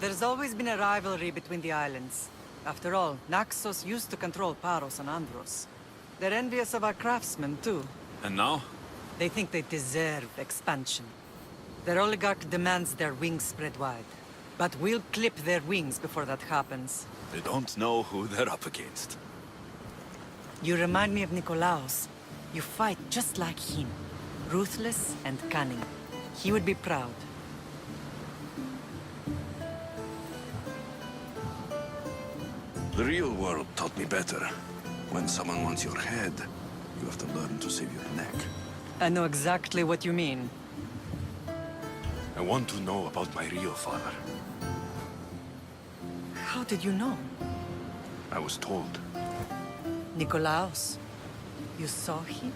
There's always been a rivalry between the islands. After all, Naxos used to control Paros and Andros. They're envious of our craftsmen, too. And now? They think they deserve expansion. Their oligarch demands their wings spread wide. But we'll clip their wings before that happens. They don't know who they're up against. You remind me of Nikolaos. You fight just like him. Ruthless and cunning. He would be proud. The real world taught me better. When someone wants your head, you have to learn to save your neck. I know exactly what you mean. I want to know about my real father. How did you know? I was told. Nikolaos. You saw him?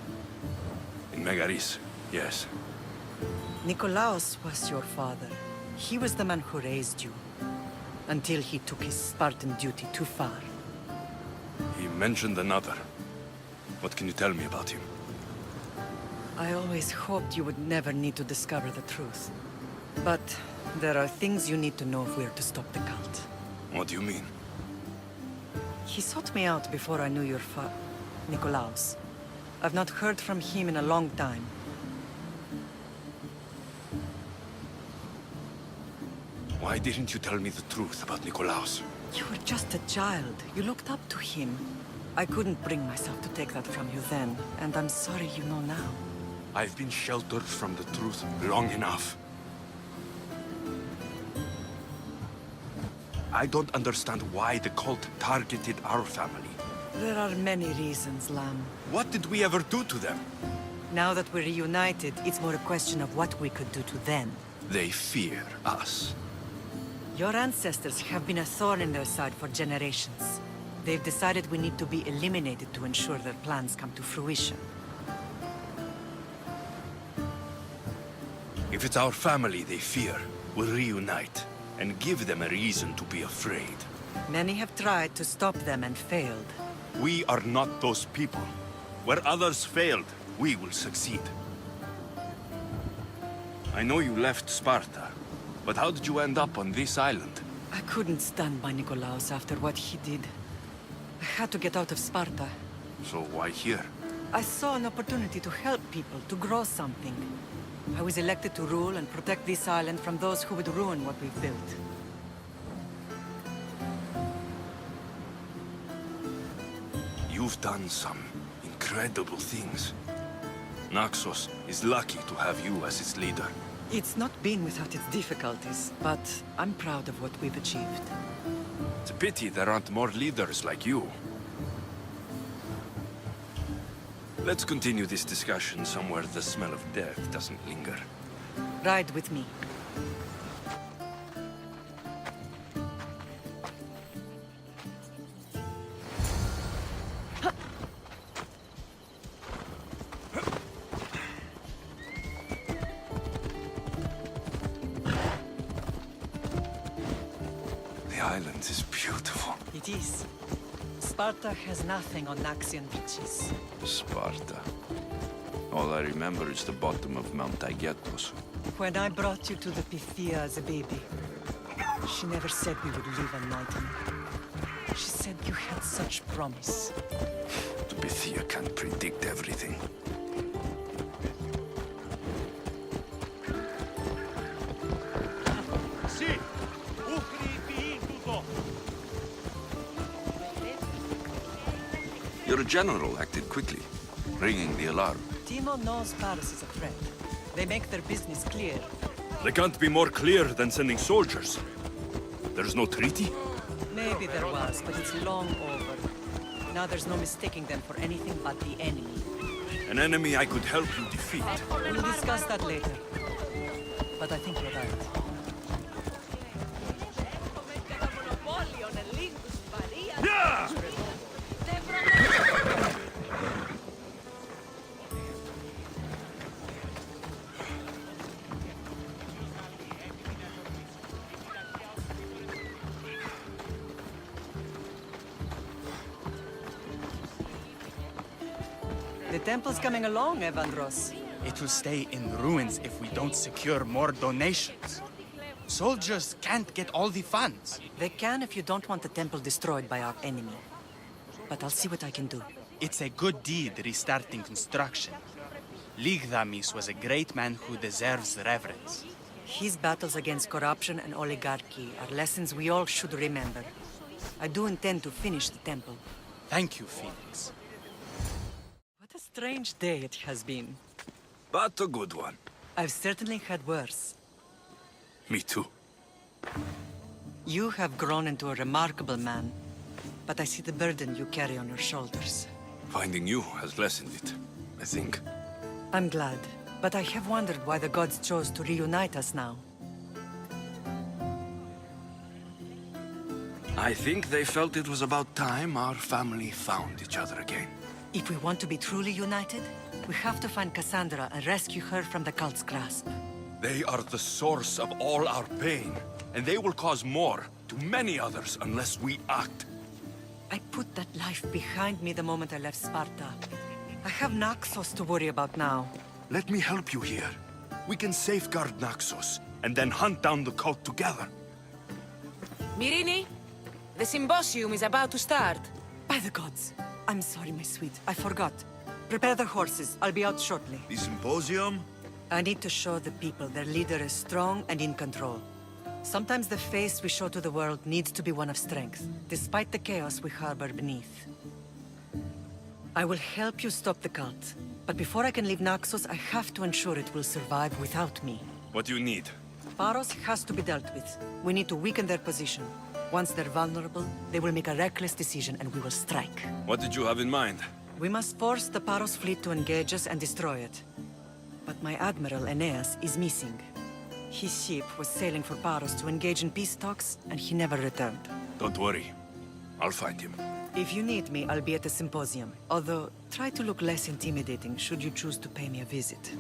In Megaris, yes. Nikolaos was your father. He was the man who raised you. Until he took his Spartan duty too far. He mentioned another. What can you tell me about him? I always hoped you would never need to discover the truth. But there are things you need to know if we are to stop the cult. What do you mean? He sought me out before I knew your Nikolaos. I've not heard from him in a long time. Why didn't you tell me the truth about Nikolaos? You were just a child. You looked up to him. I couldn't bring myself to take that from you then, and I'm sorry you know now. I've been sheltered from the truth long enough. I don't understand why the cult targeted our family. There are many reasons, Lam. What did we ever do to them? Now that we're reunited, it's more a question of what we could do to them. They fear us. Your ancestors have been a thorn in their side for generations. They've decided we need to be eliminated to ensure their plans come to fruition. If it's our family they fear, we'll reunite and give them a reason to be afraid. Many have tried to stop them and failed. We are not those people. Where others failed, we will succeed. I know you left Sparta, but how did you end up on this island? I couldn't stand by Nikolaos after what he did. I had to get out of Sparta. So why here? I saw an opportunity to help people, to grow something. I was elected to rule and protect this island from those who would ruin what we've built. You've done some incredible things. Naxos is lucky to have you as its leader. It's not been without its difficulties, but I'm proud of what we've achieved. It's a pity there aren't more leaders like you. Let's continue this discussion somewhere the smell of death doesn't linger. Ride with me. The island is beautiful. It is. Sparta has nothing on Naxian beaches. Sparta. All I remember is the bottom of Mount Aigetos. When I brought you to the Pythia as a baby, she never said we would live a night in it. She said you had such promise. The Pythia can't predict everything. Your general acted quickly, ringing the alarm. Timo knows Paris is a threat. They make their business clear. They can't be more clear than sending soldiers. There's no treaty? Maybe there was, but it's long over. Now there's no mistaking them for anything but the enemy. An enemy I could help you defeat. We'll discuss that later. But I think you're right. Yeah! The temple's coming along, Evandros. It will stay in ruins if we don't secure more donations. Soldiers can't get all the funds. They can if you don't want the temple destroyed by our enemy. But I'll see what I can do. It's a good deed restarting construction. Ligdamis was a great man who deserves reverence. His battles against corruption and oligarchy are lessons we all should remember. I do intend to finish the temple. Thank you, Phoenix. What a strange day it has been. But a good one. I've certainly had worse. Me too. You have grown into a remarkable man, but I see the burden you carry on your shoulders. Finding you has lessened it, I think. I'm glad, but I have wondered why the gods chose to reunite us now. I think they felt it was about time our family found each other again. If we want to be truly united, we have to find Cassandra and rescue her from the cult's grasp. They are the source of all our pain, and they will cause more to many others unless we act. I put that life behind me the moment I left Sparta. I have Naxos to worry about now. Let me help you here. We can safeguard Naxos, and then hunt down the cult together. Mirini, the symposium is about to start. By the gods! I'm sorry, my sweet. I forgot. Prepare the horses. I'll be out shortly. The symposium? I need to show the people their leader is strong and in control. Sometimes the face we show to the world needs to be one of strength, despite the chaos we harbor beneath. I will help you stop the cult. But before I can leave Naxos, I have to ensure it will survive without me. What do you need? Paros has to be dealt with. We need to weaken their position. Once they're vulnerable, they will make a reckless decision and we will strike. What did you have in mind? We must force the Paros fleet to engage us and destroy it. But my admiral, Aeneas, is missing. His ship was sailing for Paros to engage in peace talks, and he never returned. Don't worry. I'll find him. If you need me, I'll be at the symposium. Although, try to look less intimidating should you choose to pay me a visit.